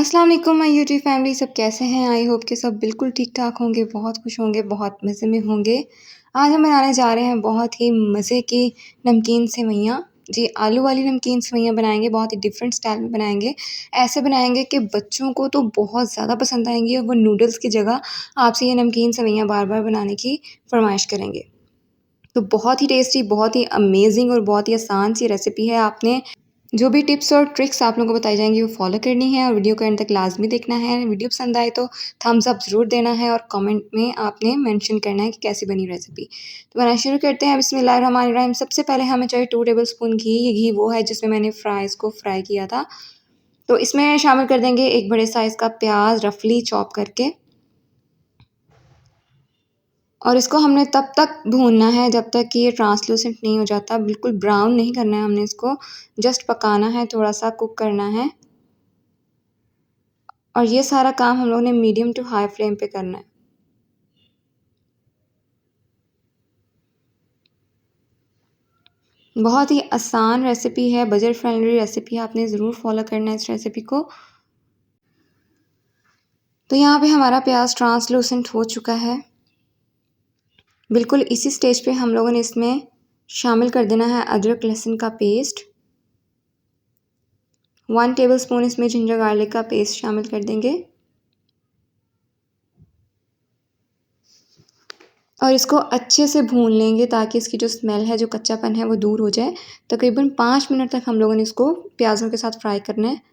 अस्सलाम वालेकुम my YouTube family, सब कैसे हैं? आई होप कि सब बिल्कुल ठीक-ठाक होंगे, बहुत खुश होंगे, बहुत मज़े में होंगे। आज हम बनाने जा रहे हैं बहुत ही मज़े की नमकीन सेवइयाँ। जी, आलू वाली नमकीन सेवइयाँ बनाएँगे, बहुत ही डिफरेंट स्टाइल में बनाएँगे। ऐसे बनाएँगे कि बच्चों को तो बहुत ज़्यादा पसंद आएँगी और वो नूडल्स की जगह आपसे ये नमकीन सेवइयाँ बार-बार बनाने की फ़रमाइश करेंगे। तो बहुत ही टेस्टी, बहुत ही अमेज़िंग और बहुत ही आसान सी रेसिपी है। आपने जो भी टिप्स और ट्रिक्स आप लोगों को बताई जाएँगी वो फॉलो करनी है और वीडियो को एंड तक लाज़मी देखना है। वीडियो पसंद आए तो थम्स अप ज़रूर देना है और कमेंट में आपने मेंशन करना है कि कैसी बनी रेसिपी। तो बनाना शुरू करते हैं। बिस्मिल्लाहिर्रहमानिर्रहीम। सबसे पहले हमें चाहिए 2 टेबलस्पून घी। ये घी वो है जिसमें मैंने फ्राइज़ को फ्राई किया था। तो इसमें शामिल कर देंगे एक बड़े साइज़ का प्याज़ रफली चॉप करके। और इसको हमने तब तक भूनना है जब तक कि ये ट्रांसलूसेंट नहीं हो जाता। बिल्कुल ब्राउन नहीं करना है हमने इसको, जस्ट पकाना है, थोड़ा-सा कुक करना है। और ये सारा काम हम लोगों ने मीडियम टू हाई फ्लेम पे करना है। बहुत ही आसान रेसिपी है, बजट फ्रेंडली रेसिपी है, आपने ज़रूर फॉलो करना है इस रेसिपी को। तो यहाँ पे हमारा प्याज़ ट्रांसलूसेंट हो चुका है। बिल्कुल इसी स्टेज पे हम लोगों ने इसमें शामिल कर देना है अदरक लहसुन का पेस्ट। 1 टेबलस्पून इसमें जिंजर गार्लिक का पेस्ट शामिल कर देंगे। और इसको अच्छे से भून लेंगे ताकि इसकी जो स्मेल है, जो कच्चापन है वो दूर हो जाए। तकरीबन 5 मिनट तक हम लोगों ने इसको प्याज़ों के साथ फ्राई करना है।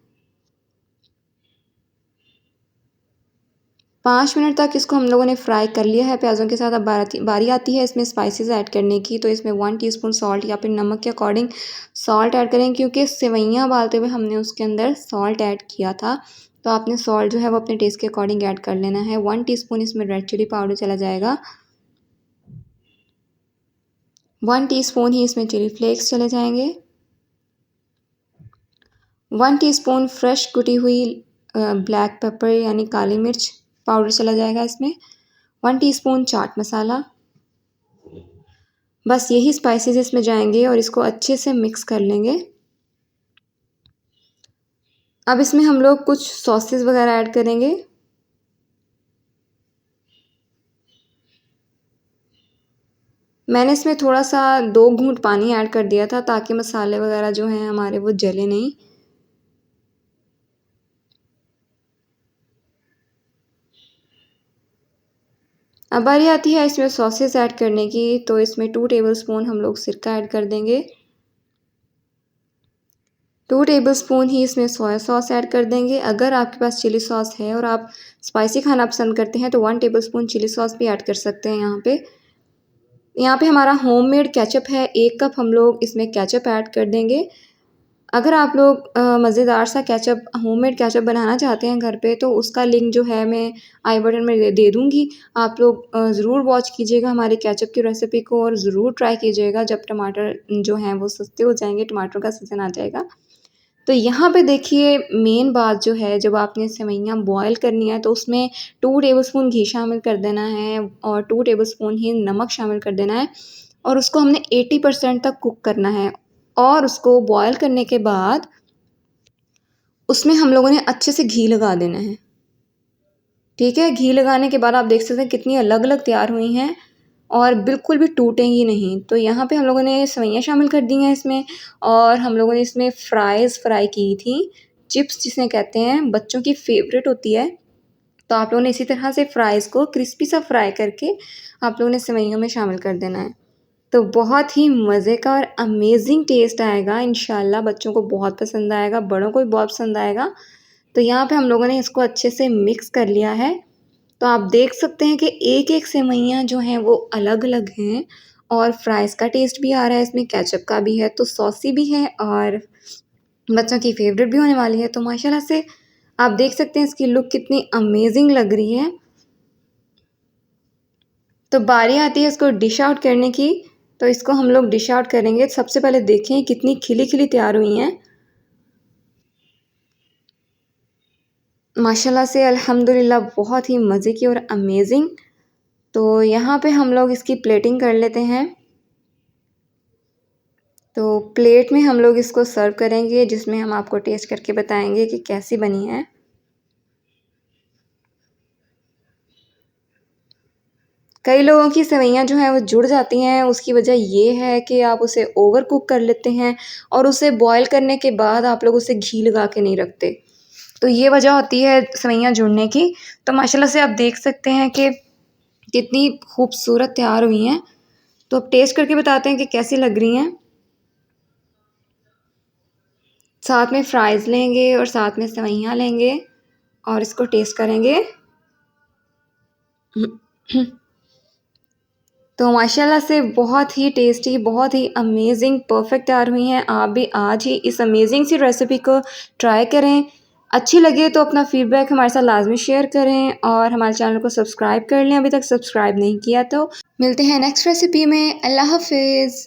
5 मिनट तक इसको हम लोगों ने फ्राई कर लिया है प्याज़ों के साथ। अब बारी आती है इसमें स्पाइसेस ऐड करने की। तो इसमें 1 टीस्पून सॉल्ट या फिर नमक के अकॉर्डिंग सॉल्ट ऐड करें, क्योंकि सेवइयाँ उबालते हुए हमने उसके अंदर सॉल्ट ऐड किया था। तो आपने सॉल्ट जो है वो अपने टेस्ट के अकॉर्डिंग ऐड कर लेना है। 1 टीस्पून इसमें रेड चिली पाउडर चला जाएगा। 1 टीस्पून ही इसमें चिली फ्लेक्स चले जाएंगे। 1 टीस्पून फ्रेश कुटी हुई ब्लैक पेपर यानी काली मिर्च पाउडर चला जाएगा इसमें। 1 टीस्पून चाट मसाला। बस यही स्पाइसेस इसमें जाएंगे और इसको अच्छे से मिक्स कर लेंगे। अब इसमें हम लोग कुछ सॉसेस वगैरह ऐड करेंगे। मैंने इसमें थोड़ा सा 2 घूंट पानी ऐड कर दिया था ताकि मसाले वगैरह जो हैं हमारे वो जले नहीं। अब बारी आती है इसमें सॉसेस ऐड करने की। तो इसमें 2 टेबलस्पून हम लोग सिरका ऐड कर देंगे। 2 टेबलस्पून ही इसमें सोया सॉस ऐड कर देंगे। अगर आपके पास चिली सॉस है और आप स्पाइसी खाना पसंद करते हैं तो 1 टेबलस्पून चिली सॉस भी ऐड कर सकते हैं यहाँ पे हमारा होममेड केचप है। 1 कप हम लोग इसमें केचप ऐड कर देंगे। अगर आप लोग मज़ेदार सा केचप होममेड केचप बनाना चाहते हैं घर पे, तो उसका लिंक जो है मैं आई बटन में दे दूँगी। आप लोग ज़रूर वॉच कीजिएगा हमारे केचप की रेसिपी को और ज़रूर ट्राई कीजिएगा जब टमाटर जो हैं वो सस्ते हो जाएँगे, टमाटर का सीज़न आ जाएगा। तो यहाँ पे देखिए मेन बात जो है, जब आपने सेवइयाँ बॉयल करनी है तो उसमें 2 टेबलस्पून घी शामिल कर देना है और 2 टेबलस्पून ही नमक शामिल कर देना है और उसको हमने 80% तक कुक करना है। और उसको बॉयल करने के बाद उसमें हम लोगों ने अच्छे से घी लगा देना है। ठीक है, घी लगाने के बाद आप देख सकते हैं कितनी अलग-अलग तैयार हुई हैं और बिल्कुल भी टूटेंगी नहीं। तो यहाँ पे हम लोगों ने सेवइयाँ शामिल कर दी हैं इसमें और हम लोगों ने इसमें फ्राइज़ फ्राई की थी। चिप्स जिसे कहते हैं, बच्चों की फ़ेवरेट होती है। तो आप लोगों ने इसी तरह से फ्राइज़ को क्रिस्पी सा फ्राई करके आप लोगों ने सेवइयों में शामिल कर देना है। तो बहुत ही मज़े का और अमेज़िंग टेस्ट आएगा इंशाल्लाह। बच्चों को बहुत पसंद आएगा, बड़ों को भी बहुत पसंद आएगा। तो यहाँ पे हम लोगों ने इसको अच्छे से मिक्स कर लिया है। तो आप देख सकते हैं कि एक-एक सेवइयाँ जो हैं वो अलग-अलग हैं और फ्राइज़ का टेस्ट भी आ रहा है इसमें, केचप का भी है, तो सॉसी भी है और बच्चों की फ़ेवरेट भी होने वाली है। तो माशाल्लाह से आप देख सकते हैं इसकी लुक कितनी अमेज़िंग लग रही है। तो बारी आती है इसको डिश आउट करने की। तो इसको हम लोग डिश आउट करेंगे। सबसे पहले देखें कितनी खिली-खिली तैयार हुई हैं। माशाल्लाह से अल्हम्दुलिल्लाह बहुत ही मज़े की और अमेज़िंग। तो यहाँ पे हम लोग इसकी प्लेटिंग कर लेते हैं। तो प्लेट में हम लोग इसको सर्व करेंगे जिसमें हम आपको टेस्ट करके बताएँगे कि कैसी बनी है। कई लोगों की सेवइयाँ जो हैं वो जुड़ जाती हैं, उसकी वजह ये है कि आप उसे ओवर कुक कर लेते हैं और उसे बॉयल करने के बाद आप लोग उसे घी लगा के नहीं रखते। तो ये वजह होती है सेवइयाँ जुड़ने की। तो माशाल्लाह से आप देख सकते हैं कि कितनी खूबसूरत तैयार हुई हैं। तो अब टेस्ट करके बताते हैं कि कैसी लग रही हैं। साथ में फ्राइज़ लेंगे और साथ में सेवइयाँ लेंगे और इसको टेस्ट करेंगे। तो माशाल्लाह से बहुत ही टेस्टी, बहुत ही अमेज़िंग, परफ़ेक्ट तैयार हुई हैं। आप भी आज ही इस अमेज़िंग सी रेसिपी को ट्राई करें। अच्छी लगे तो अपना फ़ीडबैक हमारे साथ लाज़मी शेयर करें और हमारे चैनल को सब्सक्राइब कर लें, अभी तक सब्सक्राइब नहीं किया तो। मिलते हैं नेक्स्ट रेसिपी में। अल्लाह हाफ़िज़।